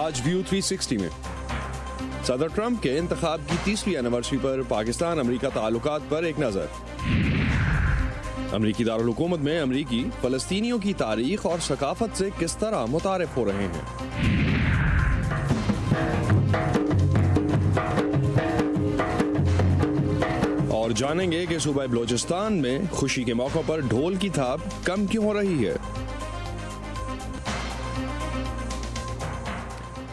آج ویو 360 میں صدر ٹرمپ کے انتخاب کی 30ویں اینیورسری پر پاکستان امریکہ تعلقات پر ایک نظر۔ امریکی دارالحکومت میں امریکی فلسطینیوں کی تاریخ اور ثقافت سے کس طرح متعارف ہو رہے ہیں۔ اور جانیں گے کہ صوبہ بلوچستان میں خوشی کے موقع پر ڈھول کی تھاپ کم کیوں ہو رہی ہے۔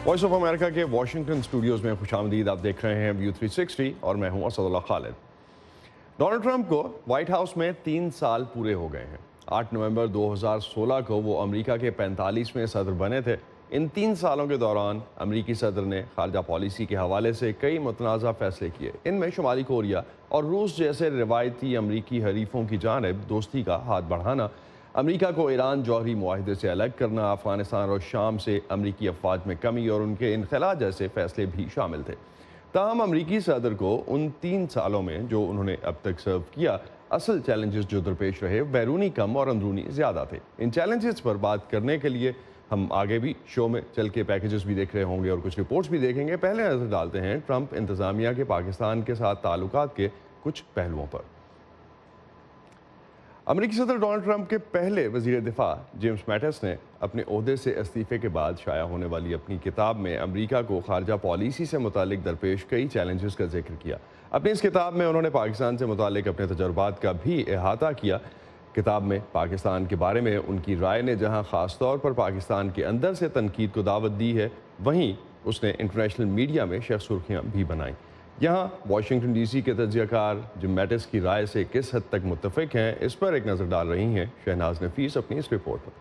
وائس آف امریکہ کے واشنگٹن اسٹوڈیوز میں خوش آمدید۔ آپ دیکھ رہے ہیں ویو 360 اور میں ہوں اسد اللہ خالد۔ ڈونلڈ ٹرمپ کو وائٹ ہاؤس میں 3 سال پورے ہو گئے ہیں۔ 8 نومبر 2016 کو وہ امریکہ کے 45ویں صدر بنے تھے۔ ان 3 سالوں کے دوران امریکی صدر نے خارجہ پالیسی کے حوالے سے کئی متنازع فیصلے کیے۔ ان میں شمالی کوریا اور روس جیسے روایتی امریکی حریفوں کی جانب دوستی کا ہاتھ بڑھانا، امریکہ کو ایران جوہری معاہدے سے الگ کرنا، افغانستان اور شام سے امریکی افواج میں کمی اور ان کے انخلاء جیسے فیصلے بھی شامل تھے۔ تاہم امریکی صدر کو ان 3 سالوں میں جو انہوں نے اب تک سرو کیا، اصل چیلنجز جو درپیش رہے بیرونی کم اور اندرونی زیادہ تھے۔ ان چیلنجز پر بات کرنے کے لیے ہم آگے بھی شو میں چل کے پیکیجز بھی دیکھ رہے ہوں گے اور کچھ رپورٹس بھی دیکھیں گے۔ پہلے نظر ڈالتے ہیں ٹرمپ انتظامیہ کے پاکستان کے ساتھ تعلقات کے کچھ پہلوؤں پر۔ امریکی صدر ڈونلڈ ٹرمپ کے پہلے وزیر دفاع جیمس میٹس نے اپنے عہدے سے استعفے کے بعد شائع ہونے والی اپنی کتاب میں امریکہ کو خارجہ پالیسی سے متعلق درپیش کئی چیلنجز کا ذکر کیا۔ اپنی اس کتاب میں انہوں نے پاکستان سے متعلق اپنے تجربات کا بھی احاطہ کیا۔ کتاب میں پاکستان کے بارے میں ان کی رائے نے جہاں خاص طور پر پاکستان کے اندر سے تنقید کو دعوت دی ہے، وہیں اس نے انٹرنیشنل میڈیا میں شیخ سرخیاں بھی بنائیں۔ یہاں واشنگٹن ڈی سی کے تجزیہ کار جم میٹس کی رائے سے کس حد تک متفق ہیں، اس پر ایک نظر ڈال رہی ہیں شہناز نفیس اپنی اس رپورٹ پر۔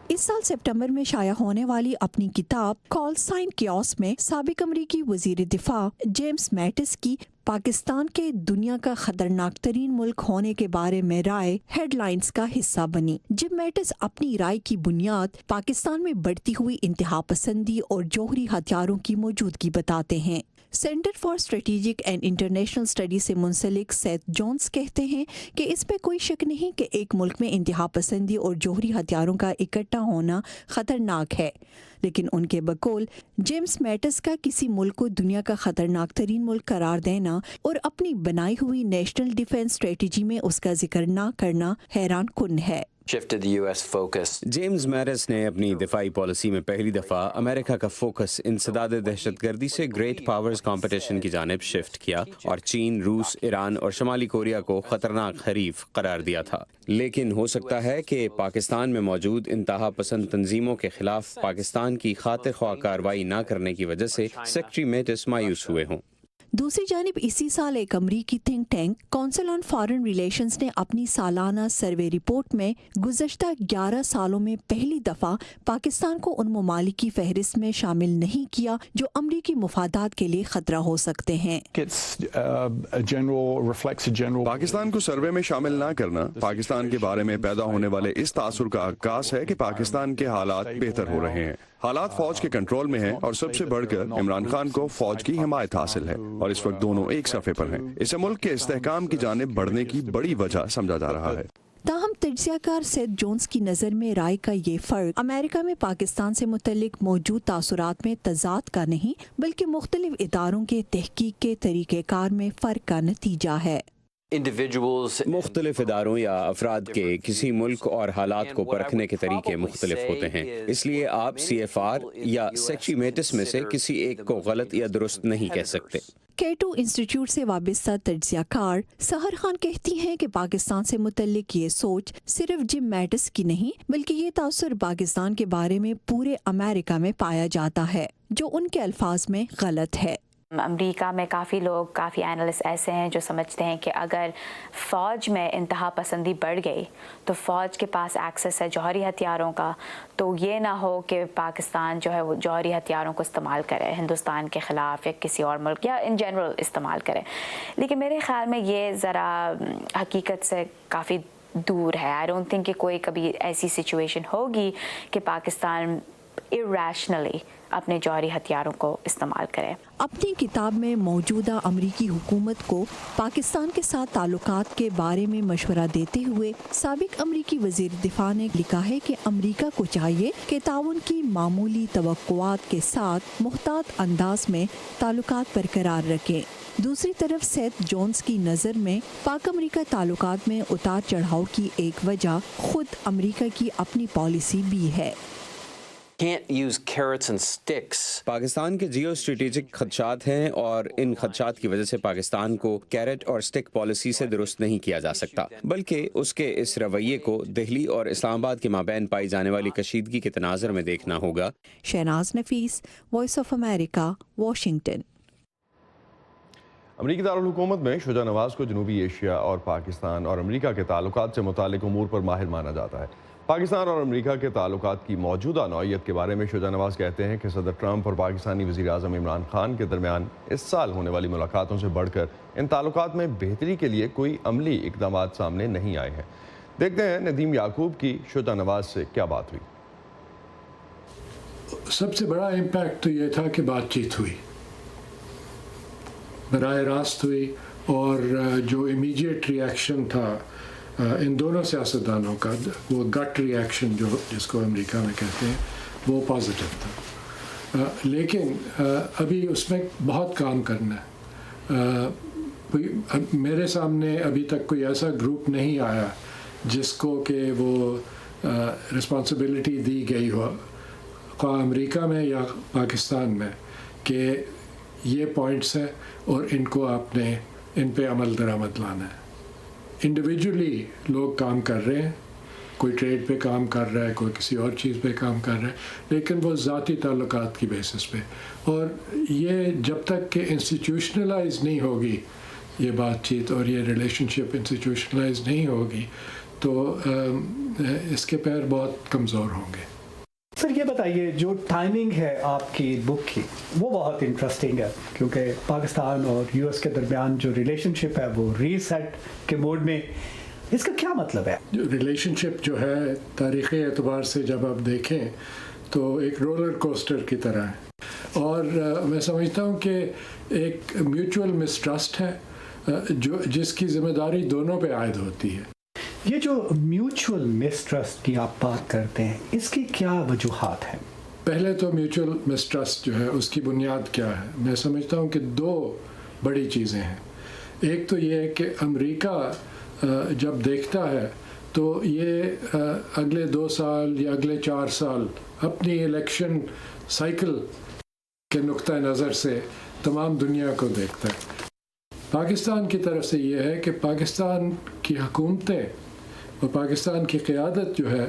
اس سال سپٹمبر میں شائع ہونے والی اپنی کتاب کال سائن کیوس میں سابق امریکی وزیر دفاع جیمس میٹس کی پاکستان کے دنیا کا خطرناک ترین ملک ہونے کے بارے میں رائے ہیڈ لائنز کا حصہ بنی۔ جم میٹس اپنی رائے کی بنیاد پاکستان میں بڑھتی ہوئی انتہا پسندی اور جوہری ہتھیاروں کی موجودگی بتاتے ہیں۔ Centre for strategic and international study سے منسلک سیتھ جونز کہتے ہیں کہ اس پہ کوئی شک نہیں کہ ایک ملک میں انتہا پسندی اور جوہری ہتھیاروں کا اکٹھا ہونا خطرناک ہے، لیکن ان کے بقول جیمس میٹس کا کسی ملک کو دنیا کا خطرناک ترین ملک قرار دینا اور اپنی بنائی ہوئی نیشنل ڈیفنس اسٹریٹجی میں اس کا ذکر نہ کرنا حیران کن ہے۔ جیمز میٹس نے اپنی دفاعی پالیسی میں پہلی دفعہ امریکہ کا فوکس انسداد دہشت گردی سے گریٹ پاورز کمپٹیشن کی جانب شفٹ کیا اور چین، روس، ایران اور شمالی کوریا کو خطرناک حریف قرار دیا تھا۔ لیکن ہو سکتا ہے کہ پاکستان میں موجود انتہا پسند تنظیموں کے خلاف پاکستان کی خاطر خواہ کارروائی نہ کرنے کی وجہ سے سیکریٹری میٹس مایوس ہوئے ہوں۔ دوسری جانب اسی سال ایک امریکی think tank council on foreign relations نے اپنی سالانہ سروے رپورٹ میں گزشتہ 11 سالوں میں پہلی دفعہ پاکستان کو ان ممالک کی فہرست میں شامل نہیں کیا جو امریکی مفادات کے لیے خطرہ ہو سکتے ہیں۔ پاکستان کو سروے میں شامل نہ کرنا پاکستان کے بارے میں پیدا ہونے والے اس تاثر کا عکاس ہے کہ پاکستان کے حالات بہتر ہو رہے ہیں۔ حالات فوج کے کنٹرول میں ہیں اور سب سے بڑھ کر عمران خان کو فوج کی حمایت حاصل ہے اور اس وقت دونوں ایک صفحے پر ہیں۔ اسے ملک کے استحکام کی جانب بڑھنے کی بڑی وجہ سمجھا جا رہا ہے۔ تاہم تجزیہ کار سیتھ جونز کی نظر میں رائے کا یہ فرق امریکہ میں پاکستان سے متعلق موجود تاثرات میں تضاد کا نہیں بلکہ مختلف اداروں کے تحقیق کے طریقہ کار میں فرق کا نتیجہ ہے۔ مختلف اداروں یا افراد کے کسی ملک اور حالات کو پرکھنے کے طریقے مختلف ہوتے ہیں، اس لیے آپ CFR یا سیکریٹری میٹس میں سے کسی ایک کو غلط یا درست نہیں کہہ سکتے۔ کیٹو انسٹیٹیوٹ سے وابستہ تجزیہ کار سحر خان کہتی ہیں کہ پاکستان سے متعلق یہ سوچ صرف جم میٹس کی نہیں بلکہ یہ تاثر پاکستان کے بارے میں پورے امریکہ میں پایا جاتا ہے، جو ان کے الفاظ میں غلط ہے۔ امریکہ میں کافی لوگ، کافی اینالسٹ ایسے ہیں جو سمجھتے ہیں کہ اگر فوج میں انتہا پسندی بڑھ گئی تو فوج کے پاس ایکسیس ہے جوہری ہتھیاروں کا، تو یہ نہ ہو کہ پاکستان جو ہے وہ جوہری ہتھیاروں کو استعمال کرے ہندوستان کے خلاف یا کسی اور ملک یا ان جنرل استعمال کرے۔ لیکن میرے خیال میں یہ ذرا حقیقت سے کافی دور ہے۔ آئی ڈونٹ تھنک کہ کوئی کبھی ایسی سچویشن ہوگی کہ پاکستان irrationally अपने जौहरी हथियारों को इस्तेमाल करे। अपनी किताब में मौजूदा अमरीकी हुकूमत को पाकिस्तान के साथ ताल्लुकात के बारे में मशवरा देते हुए साबिक अमरीकी वज़ीर दिफा ने लिखा है कि अमरीका को चाहिए कि ताउन की मामूली तवक्कुआत के साथ मुख्तात अंदाज में ताल्लुकात बरकरार रखें। दूसरी तरफ सेथ जोन्स की नज़र में पाक अमरीका ताल्लुकात में उतार चढ़ाव की एक वजह खुद अमरीका की अपनी पॉलिसी भी है। Can't use carrots and sticks. Pakistan के जियो स्ट्रेटेजिक खदशात हैं और इन खदशात की वजह से पाकिस्तान को कैरेट और स्टिक पॉलिसी से दुरुस्त नहीं किया जा सकता, बल्कि उसके इस रवैये को दिल्ली और इस्लामाबाद के माबैन पाई जाने वाली कशीदगी के तनाज़ुर में देखना होगा। शहनाज नफीस, वॉइस ऑफ अमेरिका, वाशिंगटन। अमरीकी दारुल हुकूमत में शुजा नवाज को जनूबी एशिया और पाकिस्तान और अमरीका के ताल्लुकात से मुतालिक उमूर पर माहिर माना जाता है। पाकिस्तान और अमरीका के ताल्लुकात की मौजूदा नौइयत के बारे में शुजा नवाज कहते हैं कि सदर ट्रंप और पाकिस्तानी वज़ीर आज़म इमरान खान के दरमियान इस साल होने वाली मुलाकातों से बढ़कर इन ताल्लुकात में बेहतरी के लिए कोई अमली इक़दामात सामने नहीं आए हैं। देखते हैं नदीम याकूब की शुजा नवाज से क्या बात हुई। सबसे बड़ा इम्पैक्ट तो ये था कि बातचीत हुई, बराह रास्त हुई, और जो इमीडिएट रिएक्शन था इन दोनों सियासतदानों का, वो गट रिएक्शन जो जिसको अमेरिका में कहते हैं, वो पॉजिटिव था। लेकिन अभी उसमें बहुत काम करना है। मेरे सामने अभी तक कोई ऐसा ग्रुप नहीं आया जिसको कि वो रिस्पॉन्सिबिलिटी दी गई हो, ख़्वा अमेरिका में या पाकिस्तान में, कि ये पॉइंट्स हैं और इनको आपने इन पे अमल दरामद लाना है। इंडिविजुअली लोग काम कर रहे हैं, कोई ट्रेड पे काम कर रहा है, कोई किसी और चीज़ पे काम कर रहा है, लेकिन वो ज़ाती ताल्लुकात की बेसिस पे। और ये जब तक कि इंस्टीट्यूशनलाइज नहीं होगी ये बातचीत और ये रिलेशनशिप इंस्टीट्यूशनलाइज नहीं होगी, तो इसके पैर बहुत कमज़ोर होंगे। सर ये बताइए, जो टाइमिंग है आपकी बुक की वो बहुत इंटरेस्टिंग है, क्योंकि पाकिस्तान और यूएस के दरमियान जो रिलेशनशिप है वो रीसेट के मोड में, इसका क्या मतलब है? रिलेशनशिप जो है तारीख़ी एतबार से जब आप देखें तो एक रोलर कोस्टर की तरह है, और मैं समझता हूँ कि एक म्यूचुअल मिसट्रस्ट है जो जिसकी ज़िम्मेदारी दोनों पे आयद होती है। ये जो म्यूचुअल मिसट्रस्ट की आप बात करते हैं, इसकी क्या वजूहात हैं? पहले तो म्यूचुअल मिसट्रस्ट जो है उसकी बुनियाद क्या है? मैं समझता हूँ कि दो बड़ी चीज़ें हैं। एक तो ये है कि अमेरिका जब देखता है तो ये अगले 2 साल या अगले 4 साल अपनी इलेक्शन साइकिल के नुक्ता नज़र से तमाम दुनिया को देखता है। पाकिस्तान की तरफ से ये है कि पाकिस्तान की हुकूमतें और पाकिस्तान की क़यादत जो है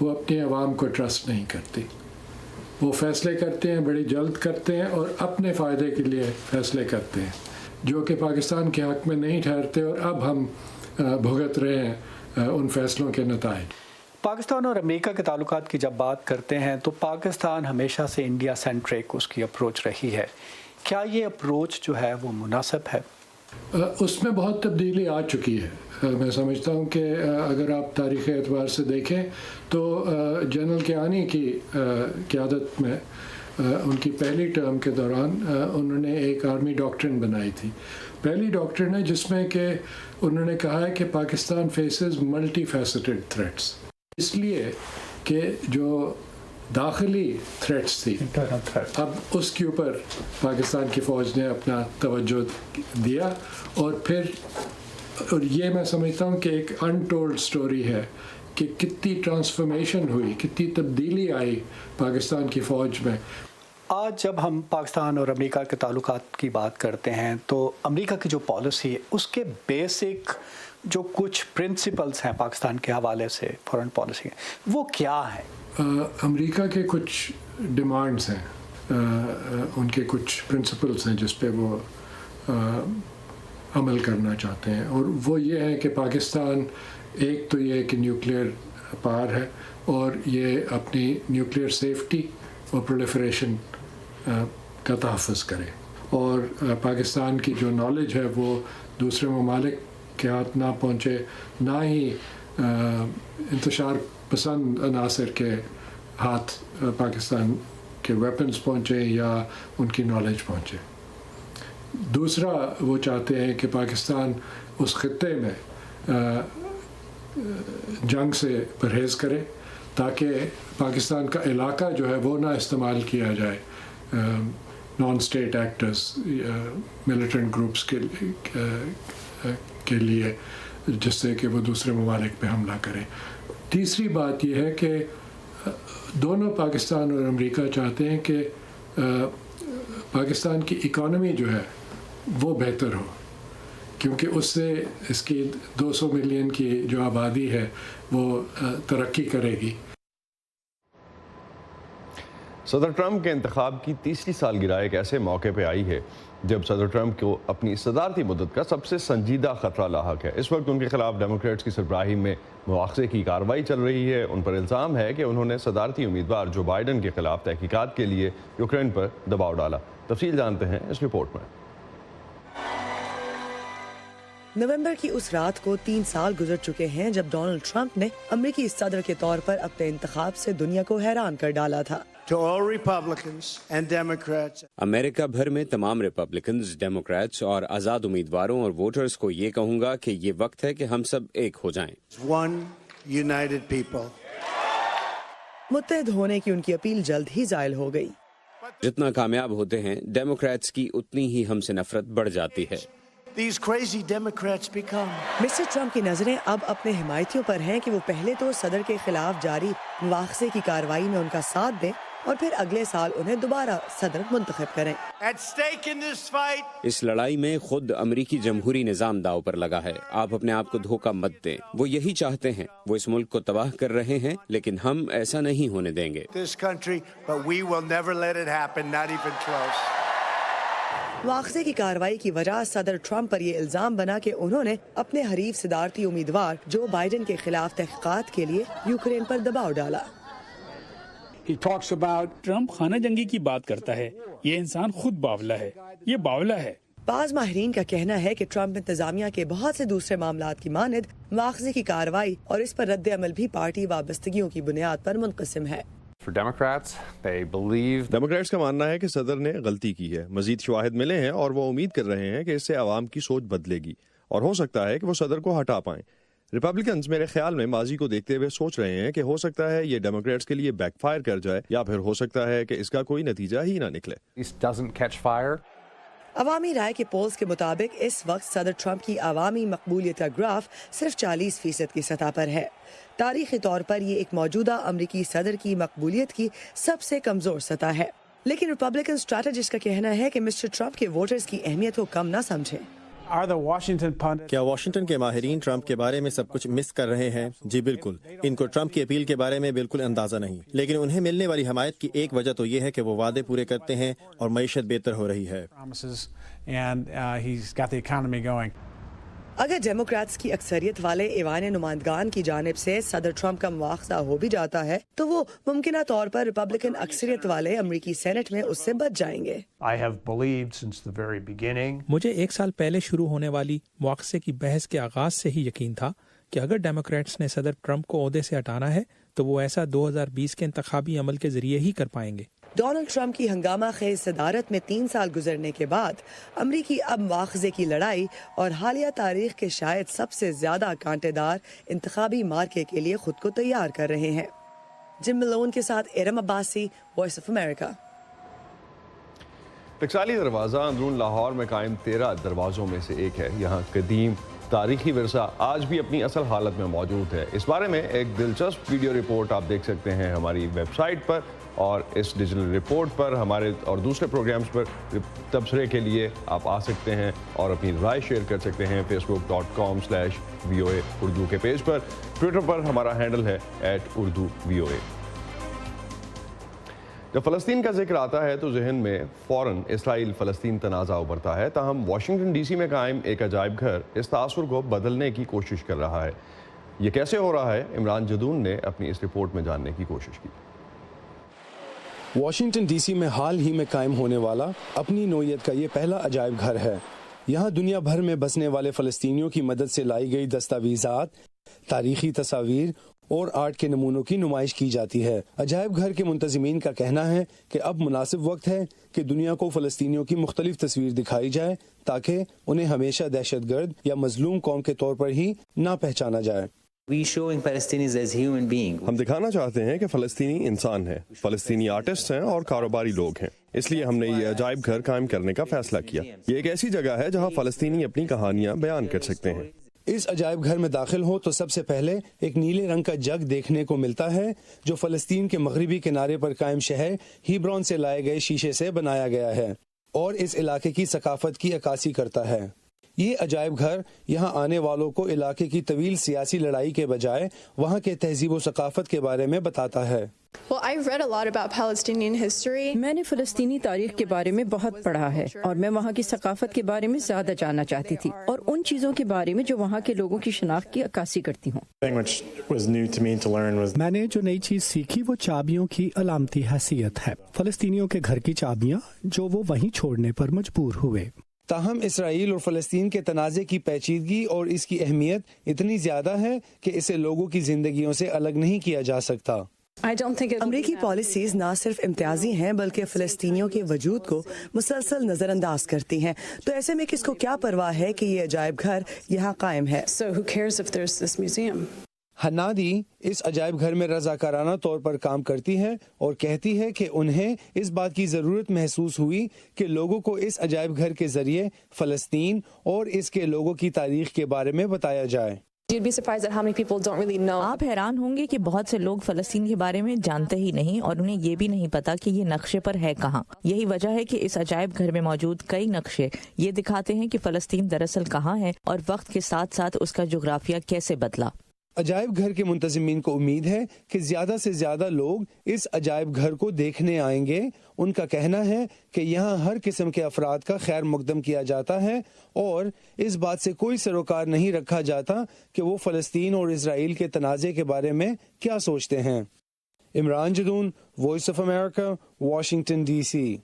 वो अपनी आवाम को ट्रस्ट नहीं करती। वो फ़ैसले करते हैं, बड़ी जल्द करते हैं और अपने फ़ायदे के लिए फ़ैसले करते हैं, जो कि पाकिस्तान के हक़ में नहीं ठहरते, और अब हम भुगत रहे हैं उन फ़ैसलों के नताइज। पाकिस्तान और अमेरिका के ताल्लुकात की जब बात करते हैं तो पाकिस्तान हमेशा से इंडिया सेंट्रिक उसकी अप्रोच रही है। क्या ये अप्रोच जो है वो मुनासिब है? उसमें बहुत तब्दीली आ चुकी है। मैं समझता हूँ कि अगर आप तारीख़ी एतबार से देखें तो जनरल कियानी की क़यादत में उनकी पहली टर्म के दौरान उन्होंने एक आर्मी डॉक्ट्रिन बनाई थी। पहली डॉक्ट्रिन है जिसमें कि उन्होंने कहा है कि Pakistan faces multi faceted threats, इसलिए कि जो दाखिली थ्रेट्स थी अब उसके ऊपर पाकिस्तान की फ़ौज ने अपना तवज्जो दिया, और ये मैं समझता हूँ कि एक अनटोल्ड स्टोरी है कि कितनी ट्रांसफॉर्मेशन हुई, कितनी तब्दीली आई पाकिस्तान की फ़ौज में। आज जब हम पाकिस्तान और अमेरिका के ताल्लुकात की बात करते हैं तो अमेरिका की जो पॉलिसी है उसके बेसिक जो कुछ प्रिंसिपल्स हैं पाकिस्तान के हवाले से फॉरेन पॉलिसी है, वो क्या है? अमेरिका के कुछ डिमांड्स हैं, उनके कुछ प्रिंसिपल्स हैं जिस पे वो अमल करना चाहते हैं, और वो ये है कि पाकिस्तान एक तो ये कि न्यूक्लियर पावर है और ये अपनी न्यूक्लियर सेफ्टी और प्रोलिफरेशन का तहफ़्फ़ुज़ करे, और पाकिस्तान की जो नॉलेज है वो दूसरे ममालिक के हाथ ना पहुँचे, ना ही इंतशार पसंद अनासर के हाथ पाकिस्तान के वेपन्स पहुँचे या उनकी नॉलेज पहुँचे। दूसरा, वो चाहते हैं कि पाकिस्तान उस खत्ते में जंग से परहेज़ करे ताकि पाकिस्तान का इलाका जो है वो ना इस्तेमाल किया जाए non state actors militant groups के लिए, जिससे कि वो दूसरे ममालिक पे हमला करें। तीसरी बात यह है कि दोनों पाकिस्तान और अमेरिका चाहते हैं कि पाकिस्तान की इकॉनमी जो है वो बेहतर हो, क्योंकि उससे इसकी 200 मिलियन की जो आबादी है वो तरक्की करेगी। सदर ट्रंप के इंतखाब की तीसरी सालगिरह एक ऐसे मौके पर आई है जब सदर ट्रंप को अपनी सदारती मुद्दत का सबसे संजीदा खतरा लाहक है। इस वक्त उनके खिलाफ डेमोक्रेट्स की सरबराही में मुआवजे की कार्रवाई चल रही है। उन पर इल्ज़ाम है कि उन्होंने सदारती उम्मीदवार जो बाइडन के खिलाफ तहकीकात के लिए यूक्रेन पर दबाव डाला। तफसील जानते हैं इस रिपोर्ट में। नवंबर की उस रात को 3 साल गुजर चुके हैं जब डोनाल्ड ट्रंप ने अमेरिकी सदर के तौर पर अपने इंतखाब से दुनिया को हैरान कर डाला था। To all Republicans and Democrats. America भर में तमाम रिपब्लिकन्स, डेमोक्रेट्स और आज़ाद उम्मीदवारों और वोटर्स को ये कहूँगा कि ये वक्त है कि हम सब एक हो जाएं। One united people. मुत्तहद होने की उनकी अपील जल्द ही जायल हो गई। जितना कामयाब होते हैं डेमोक्रेट्स की उतनी ही हमसे नफरत बढ़ जाती है। These crazy Democrats become. Mister Trump की नजरें अब अपने हिमायतियों पर हैं कि वो पहले तो सदर के खिलाफ जारी मुआवजे की कार्रवाई में उनका साथ दें और फिर अगले साल उन्हें दोबारा सदर मुंतखब करें। At stake in this fight. इस लड़ाई में खुद अमेरिकी जमहूरी निजाम दाव पर लगा है। आप अपने आप को धोखा मत दें। वो यही चाहते हैं, वो इस मुल्क को तबाह कर रहे हैं, लेकिन हम ऐसा नहीं होने देंगे। This country, but we will never let it happen, not even close. मुआवजे की कार्रवाई की वजह सदर ट्रंप पर ये इल्जाम बना कि उन्होंने अपने हरीफ सदारती उम्मीदवार जो बाइडन के खिलाफ तहकीकात के लिए यूक्रेन पर दबाव डाला। ट्रंप खाना जंगी की बात करता है। ये इंसान खुद बावला है, ये बावला है। बाज़ माहिरीन का कहना है कि ट्रंप इंतजामिया के बहुत से दूसरे मामलात की मानद मुआवजे की कार्रवाई और इस पर रद्द अमल भी पार्टी वाबस्तगियों की बुनियाद पर मुनक़सिम है। डेमोक्रेट्स का मानना है कि सदर ने गलती की है। मजीद शवाहिद मिले हैं और वो उम्मीद कर रहे हैं कि इससे आवाम की सोच बदलेगी और हो सकता है कि वो सदर को हटा पाएं। रिपब्लिकन्स मेरे ख्याल में माजी को देखते हुए सोच रहे हैं कि हो सकता है ये डेमोक्रेट्स के लिए बैकफायर कर जाए या फिर हो सकता है कि इसका कोई नतीजा ही ना निकले। अवामी राय के पोल्स के मुताबिक इस वक्त सदर ट्रंप की अवामी मकबूलियत का ग्राफ सिर्फ 40% की सतह पर है। तारीखी तौर पर ये एक मौजूदा अमरीकी सदर की मकबूलियत की सबसे कमजोर सतह है, लेकिन रिपब्लिकन स्ट्रैटेजिस्ट का कहना है कि मिस्टर ट्रंप के वोटर्स की अहमियत को कम न समझें। क्या वाशिंगटन के माहिरीन ट्रंप के बारे में सब कुछ मिस कर रहे हैं? जी बिल्कुल। इनको ट्रंप की अपील के बारे में बिल्कुल अंदाजा नहीं, लेकिन उन्हें मिलने वाली हमायत की एक वजह तो ये है कि वो वादे पूरे करते हैं और मईशत बेहतर हो रही है। अगर डेमोक्रेट्स की अक्सरियत वाले ऐवान नुमाइंदगान की जानिब से सदर ट्रंप का मुआवजा हो भी जाता है तो वो मुमकिना तौर पर रिपब्लिकन अक्सरियत वाले अमरीकी सेनेट में उससे बच जाएंगे। मुझे 1 साल पहले शुरू होने वाली मुआवजे की बहस के आगाज से ही यकीन था कि अगर डेमोक्रेट्स ने सदर ट्रंप को ओहदे से हटाना है तो वो ऐसा 2020 के इंतखाबी अमल के जरिए ही कर पाएंगे। डोनाल्ड ट्रंप की हंगामा खेज सदारत में 3 साल गुजरने के बाद अमरीकी अब मुआवजे की लड़ाई और हालिया तारीख के शायद सबसे ज्यादा कांटेदार इंतखाबी मार्के के लिए खुद को तैयार कर रहे हैं। जिम मलोन के साथ एरम अब्बासी, वॉइस ऑफ अमेरिका। टकसाली दरवाज़ा अंदरून लाहौर में कायम 13 दरवाज़ों में से एक है। यहाँ कदीम तारीखी विरसा आज भी अपनी असल हालत में मौजूद है। इस बारे में एक दिलचस्प वीडियो रिपोर्ट आप देख सकते हैं हमारी वेबसाइट पर, और इस डिजिटल रिपोर्ट पर हमारे और दूसरे प्रोग्राम्स पर तबसरे के लिए आप आ सकते हैं और अपनी राय शेयर कर सकते हैं facebook.com/VOA उर्दू के पेज पर। ट्विटर पर हमारा हैंडल है @UrduVOA। जब फ़लस्तीन का जिक्र आता है तो जहन में फ़ौरन इसराइल फ़लस्तीन तनाज़ा उभरता है। ताहम वाशिंगटन DC में कायम एक अजायब घर इस तासुर को बदलने की कोशिश कर रहा है। ये कैसे हो रहा है, इमरान जदून ने अपनी इस रिपोर्ट में जानने की कोशिश की। वाशिंगटन DC में हाल ही में कायम होने वाला अपनी नौइयत का ये पहला अजायब घर है। यहाँ दुनिया भर में बसने वाले फ़लस्तीनियों की मदद से लाई गई दस्तावेज़ात, तारीखी तस्वीर اور آرٹ کے نمونوں کی نمائش کی جاتی ہے۔ عجائب گھر کے منتظمین کا کہنا ہے کہ اب مناسب وقت ہے کہ دنیا کو فلسطینیوں کی مختلف تصویر دکھائی جائے تاکہ انہیں ہمیشہ دہشت گرد یا مظلوم قوم کے طور پر ہی نہ پہچانا جائے۔ ہم دکھانا چاہتے ہیں کہ فلسطینی انسان ہیں، فلسطینی آرٹسٹ ہیں اور کاروباری لوگ ہیں، اس لیے ہم نے یہ عجائب گھر قائم کرنے کا فیصلہ کیا۔ یہ ایک ایسی جگہ ہے جہاں فلسطینی اپنی کہانیاں بیان کر سکتے ہیں۔ اس عجائب گھر میں داخل ہو تو سب سے پہلے ایک نیلے رنگ کا جگ دیکھنے کو ملتا ہے جو فلسطین کے مغربی کنارے پر قائم شہر ہیبرون سے لائے گئے شیشے سے بنایا گیا ہے اور اس علاقے کی ثقافت کی عکاسی کرتا ہے۔ یہ عجائب گھر یہاں آنے والوں کو علاقے کی طویل سیاسی لڑائی کے بجائے وہاں کے تہذیب و ثقافت کے بارے میں بتاتا ہے۔ میں نے فلسطینی تاریخ کے بارے میں بہت پڑھا ہے اور میں وہاں کی ثقافت کے بارے میں زیادہ جاننا چاہتی تھی اور ان چیزوں کے بارے میں جو وہاں کے لوگوں کی شناخت کی عکاسی کرتی ہوں۔ میں نے جو نئی چیز سیکھی وہ چابیوں کی علامتی حیثیت ہے، فلسطینیوں کے گھر کی چابیاں جو وہ وہیں چھوڑنے پر مجبور ہوئے۔ تاہم اسرائیل اور فلسطین کے تنازع کی پیچیدگی اور اس کی اہمیت اتنی زیادہ ہے کہ اسے لوگوں کی زندگیوں سے الگ نہیں کیا جا سکتا۔ امریکی پالیسیز نہ صرف امتیازی ہیں بلکہ فلسطینیوں کے وجود کو مسلسل نظر انداز کرتی ہیں، تو ایسے میں کس کو کیا پرواہ ہے کہ یہ عجائب گھر یہاں قائم ہے؟ ہنادی اس عجائب گھر میں رضاکارانہ طور پر کام کرتی ہے اور کہتی ہے کہ انہیں اس بات کی ضرورت محسوس ہوئی کہ لوگوں کو اس عجائب گھر کے ذریعے فلسطین اور اس کے لوگوں کی تاریخ کے بارے میں بتایا جائے۔ آپ حیران ہوں گے کہ بہت سے لوگ فلسطین کے بارے میں جانتے ہی نہیں اور انہیں یہ بھی نہیں پتا کہ یہ نقشے پر ہے کہاں۔ یہی وجہ ہے کہ اس عجائب گھر میں موجود کئی نقشے یہ دکھاتے ہیں کہ فلسطین دراصل کہاں ہے اور وقت کے ساتھ ساتھ اس کا جغرافیہ کیسے بدلا۔ عجائب گھر کے منتظمین کو امید ہے کہ زیادہ سے زیادہ لوگ اس عجائب گھر کو دیکھنے آئیں گے۔ ان کا کہنا ہے کہ یہاں ہر قسم کے افراد کا خیر مقدم کیا جاتا ہے اور اس بات سے کوئی سروکار نہیں رکھا جاتا کہ وہ فلسطین اور اسرائیل کے تنازع کے بارے میں کیا سوچتے ہیں۔ Imran Jadoon, voice of America, Washington D C.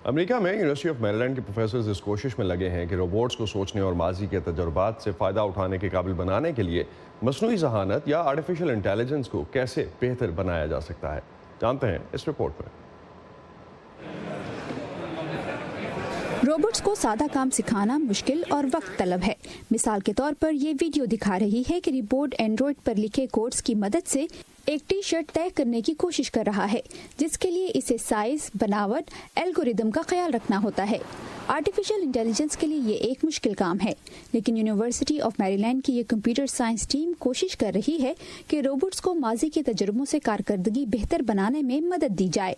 امریکہ میں یونیورسٹی آف میریلینڈ کے پروفیسرز اس کوشش میں لگے ہیں کہ روبوٹس کو سوچنے اور ماضی کے تجربات سے فائدہ اٹھانے کے قابل بنانے کے لیے مصنوعی ذہانت یا آرٹیفیشل انٹیلیجنس کو کیسے بہتر بنایا جا سکتا ہے، جانتے ہیں اس رپورٹ میں۔ روبوٹس کو سادہ کام سکھانا مشکل اور وقت طلب ہے۔ مثال کے طور پر یہ ویڈیو دکھا رہی ہے کہ روبوٹ اینڈرائڈ پر لکھے کوڈز کی مدد سے ایک ٹی شرٹ طے کرنے کی کوشش کر رہا ہے، جس کے لیے اسے سائز، بناوٹ، الگوریدم کا خیال رکھنا ہوتا ہے۔ آرٹیفیشل انٹیلیجنس کے لیے یہ ایک مشکل کام ہے، لیکن یونیورسٹی آف میریلینڈ کی یہ کمپیوٹر سائنس ٹیم کوشش کر رہی ہے کہ روبوٹس کو ماضی کے تجربوں سے کارکردگی بہتر بنانے میں مدد دی جائے۔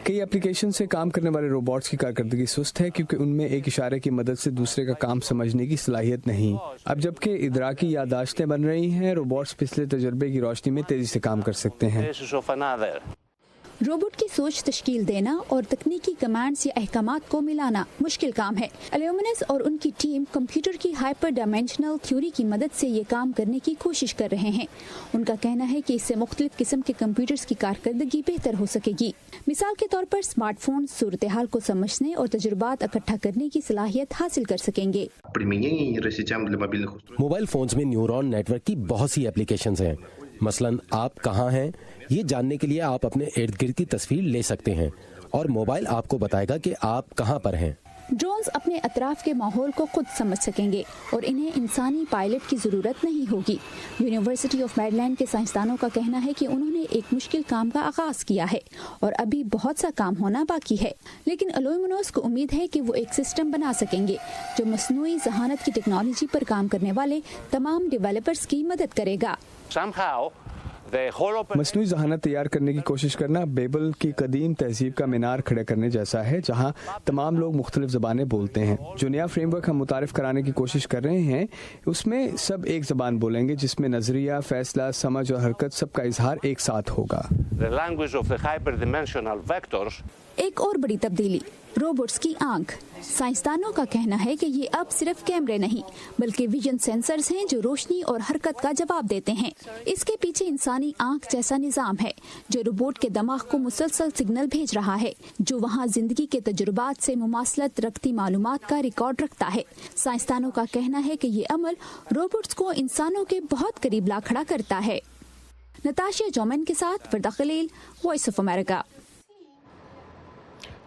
کئی اپلیکیشن سے کام کرنے والے روبوٹس کی کارکردگی سست ہے کیونکہ ان میں ایک اشارے کی مدد سے دوسرے کا کام سمجھنے کی صلاحیت نہیں۔ اب جبکہ ادراکی یادداشتیں بن رہی ہیں، روبوٹس پچھلے تجربے کی روشنی میں تیزی سے کام کر سکتے ہیں۔ روبوٹ کی سوچ تشکیل دینا اور تکنیکی کمانڈز یا احکامات کو ملانا مشکل کام ہے۔ الیومنس اور ان کی ٹیم کمپیوٹر کی ہائپر ڈائمینشنل تھیوری کی مدد سے یہ کام کرنے کی کوشش کر رہے ہیں۔ ان کا کہنا ہے کہ اس سے مختلف قسم کے کمپیوٹرز کی کارکردگی بہتر ہو سکے گی۔ مثال کے طور پر اسمارٹ فون صورتحال کو سمجھنے اور تجربات اکٹھا کرنے کی صلاحیت حاصل کر سکیں گے۔ موبائل فونز میں نیورون نیٹ ورک کی بہت سی اپلیکیشنز ہیں۔ مثلاً آپ کہاں ہیں یہ جاننے کے لیے آپ اپنے ارد گرد کی تصویر لے سکتے ہیں اور موبائل آپ کو بتائے گا کہ آپ کہاں پر ہیں۔ ڈرونز اپنے اطراف کے ماحول کو خود سمجھ سکیں گے اور انہیں انسانی پائلٹ کی ضرورت نہیں ہوگی۔ یونیورسٹی آف میریلینڈ کے سائنسدانوں کا کہنا ہے کہ انہوں نے ایک مشکل کام کا آغاز کیا ہے اور ابھی بہت سا کام ہونا باقی ہے، لیکن الومنوس کو امید ہے کہ وہ ایک سسٹم بنا سکیں گے جو مصنوعی ذہانت کی ٹیکنالوجی پر کام کرنے والے تمام ڈیولپرز کی مدد کرے گا۔ مصنوعی ذہانت تیار کرنے کی کوشش کرنا بیبل کی قدیم تہذیب کا مینار کھڑے کرنے جیسا ہے، جہاں تمام لوگ مختلف زبانیں بولتے ہیں۔ جو نیا فریم ورک ہم متعارف کرانے کی کوشش کر رہے ہیں اس میں سب ایک زبان بولیں گے، جس میں نظریہ، فیصلہ، سمجھ اور حرکت سب کا اظہار ایک ساتھ ہوگا۔ एक और बड़ी तब्दीली, रोबोट्स की आंख। साइंसदानों का कहना है कि ये अब सिर्फ कैमरे नहीं बल्कि विजन सेंसर्स हैं जो रोशनी और हरकत का जवाब देते हैं। इसके पीछे इंसानी आंख जैसा निजाम है जो रोबोट के दिमाग को मुसलसल सिग्नल भेज रहा है, जो वहाँ जिंदगी के तजुर्बात से मुमासलत रखती मालूमात का रिकॉर्ड रखता है। साइंसदानों का कहना है कि ये अमल रोबोट्स को इंसानों के बहुत करीब ला खड़ा करता है। नताशिया जोमन के साथ वर्दा खलील, वॉइस ऑफ अमेरिका।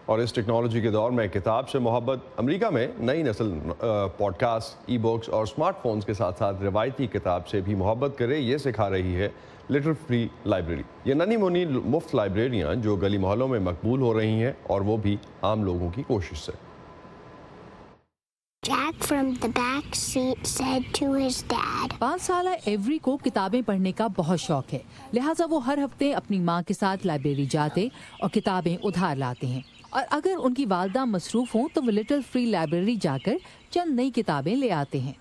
और इस टेक्नोलॉजी के दौर में किताब से मोहब्बत, अमेरिका में नई नस्ल पॉडकास्ट, ई बुक्स और स्मार्टफोन्स के साथ साथ रिवायती किताब से भी मोहब्बत करे, ये सिखा रही है लिटिल फ्री लाइब्रेरी। ये नन्ही मुन्नी मुफ्त लाइब्रेरियाँ जो गली मोहल्लों में मकबूल हो रही हैं, और वो भी आम लोगों की कोशिश से। Jack from the back seat said to his dad. 5 साला एवरी को किताबें पढ़ने का बहुत शौक है, लिहाजा वो हर हफ्ते अपनी माँ के साथ लाइब्रेरी जाते और किताबें उधार लाते हैं। और अगर उनकी वालदा मसरूफ हों तो वो लिटिल फ्री लाइब्रेरी जाकर चंद नई किताबें ले आते हैं।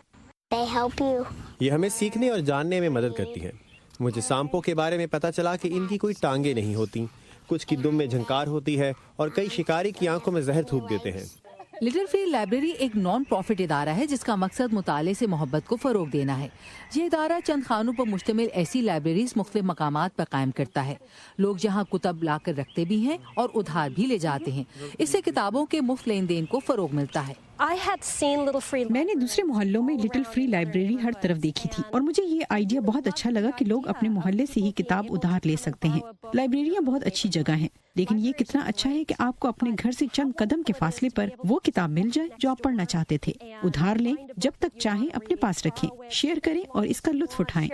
They help you. ये हमें सीखने और जानने में मदद करती है। मुझे सांपों के बारे में पता चला कि इनकी कोई टांगे नहीं होती, कुछ की दुम में झंकार होती है और कई शिकारी की आंखों में जहर थूक देते हैं। लिटिल फ्री लाइब्रेरी एक नॉन प्रॉफिट इदारा है जिसका मकसद मुताले से मोहब्बत को फ़रोग देना है। ये इदारा चंद खानों पर मुश्तमिल ऐसी लाइब्रेरीज मुख्तलिफ मकामात पर कायम करता है। लोग जहाँ कुतब ला कर रखते भी हैं और उधार भी ले जाते हैं। इससे किताबों के मुफ्त लेन देन को फ़रोग मिलता है। मैंने दूसरे मोहल्लों में लिटिल फ्री लाइब्रेरी हर तरफ देखी थी और मुझे ये आइडिया बहुत अच्छा लगा कि लोग अपने मोहल्ले से ही किताब उधार ले सकते हैं। लाइब्रेरियाँ बहुत अच्छी जगह हैं, लेकिन ये कितना अच्छा है कि आपको अपने घर से चंद कदम के फासले पर वो किताब मिल जाए जो आप पढ़ना चाहते थे। उधार लें, जब तक चाहें अपने पास रखें, शेयर करें और इसका लुत्फ उठाएं।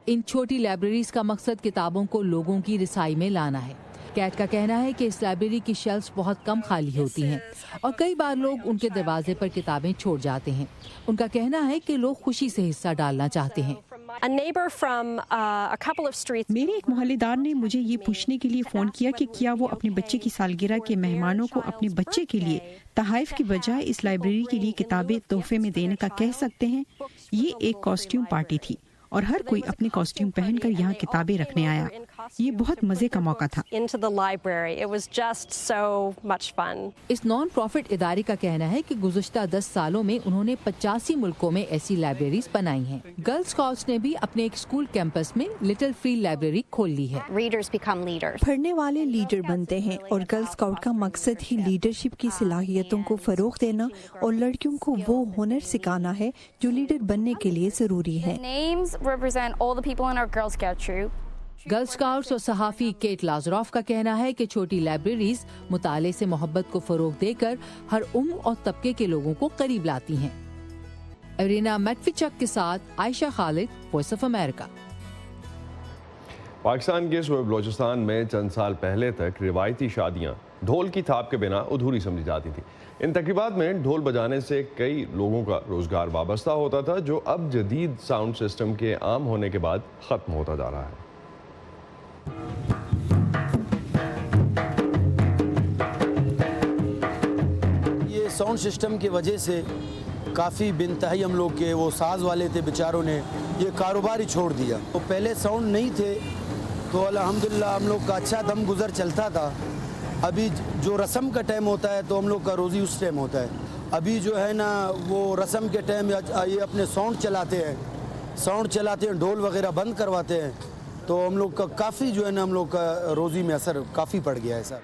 इन छोटी लाइब्रेरीज का मकसद किताबों को लोगों की रिसाई में लाना है। कैट का कहना है कि इस लाइब्रेरी की शेल्फ्स बहुत कम खाली होती हैं और कई बार लोग उनके दरवाजे पर किताबें छोड़ जाते हैं। उनका कहना है कि लोग खुशी से हिस्सा डालना चाहते हैं। मेरे एक मोहल्लेदार ने मुझे ये पूछने के लिए फोन किया कि क्या वो अपने बच्चे की सालगिरह के मेहमानों को अपने बच्चे के लिए तहाइफ की बजाय इस लाइब्रेरी के लिए किताबें तोहफे में देने का कह सकते हैं। ये एक कॉस्ट्यूम पार्टी थी और हर कोई अपने कॉस्ट्यूम पहनकर यहाँ किताबें रखने आया। ये बहुत मजे का मौका था। इस नॉन प्रॉफिट इदारे का कहना है कि गुज़श्ता 10 सालों में उन्होंने 85 मुल्कों में ऐसी लाइब्रेरीज बनाई हैं। गर्ल स्काउट्स ने भी अपने एक स्कूल कैंपस में लिटिल फ्री लाइब्रेरी खोल ली है। पढ़ने वाले लीडर बनते हैं और गर्ल स्काउट का मकसद ही लीडरशिप की सलाहियतों को फरोग देना और लड़कियों को वो हुनर सिखाना है जो लीडर बनने के लिए जरूरी है। गर्ल स्काउट्स और सहाफ़ी केट लाजरोफ का कहना है कि छोटी लाइब्रेरीज मुताले से मोहब्बत को फरोग देकर हर उम्र और तबके के लोगों को करीब लाती हैं। एरिना मैटफिचक के साथ Ayesha Khalid, voice of America. Pakistan के सूबे बलोचिस्तान में चंद साल पहले तक रिवायती शादियां ढोल की थाप के बिना अधूरी समझी जाती थी। इन तकरीबात में ढोल बजाने से कई लोगों का रोजगार वाबस्ता होता था, जो अब जदीद साउंड सिस्टम के आम होने के बाद खत्म होता जा रहा है। ये साउंड सिस्टम की वजह से काफ़ी बिनतहाई हम लोग के वो साज वाले थे बेचारों ने ये कारोबार ही छोड़ दिया। तो पहले साउंड नहीं थे तो अल्हम्दुलिल्लाह हम लोग का अच्छा दम गुजर चलता था। अभी जो रस्म का टाइम होता है तो हम लोग का रोज़ी उस टाइम होता है। अभी जो है ना वो रस्म के टाइम ये अपने साउंड चलाते हैं, ढोल वगैरह बंद करवाते हैं, तो हम लोग का काफ़ी जो है ना हम लोग का रोज़ी में असर काफ़ी पड़ गया है सर।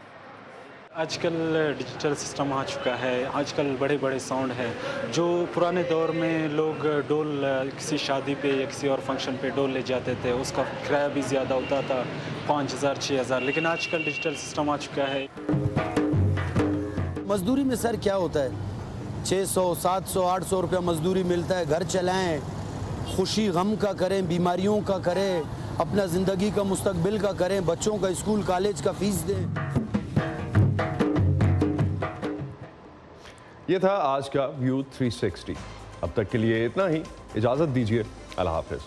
आजकल डिजिटल सिस्टम आ चुका है, आजकल बड़े बड़े साउंड हैं। जो पुराने दौर में लोग डोल किसी शादी पे या किसी और फंक्शन पे डोल ले जाते थे, उसका किराया भी ज़्यादा होता था, 5000 6000, लेकिन आजकल डिजिटल सिस्टम आ चुका है। मजदूरी में सर क्या होता है, 600 700 800 रुपया मजदूरी मिलता है। घर चलाएं, खुशी गम का करें, बीमारियों का करें, अपना ज़िंदगी का मुस्तकबिल का करें, बच्चों का स्कूल कॉलेज का फीस दें। ये था आज का व्यू 360। अब तक के लिए इतना ही, इजाज़त दीजिए, अल्लाह हाफ़िज़।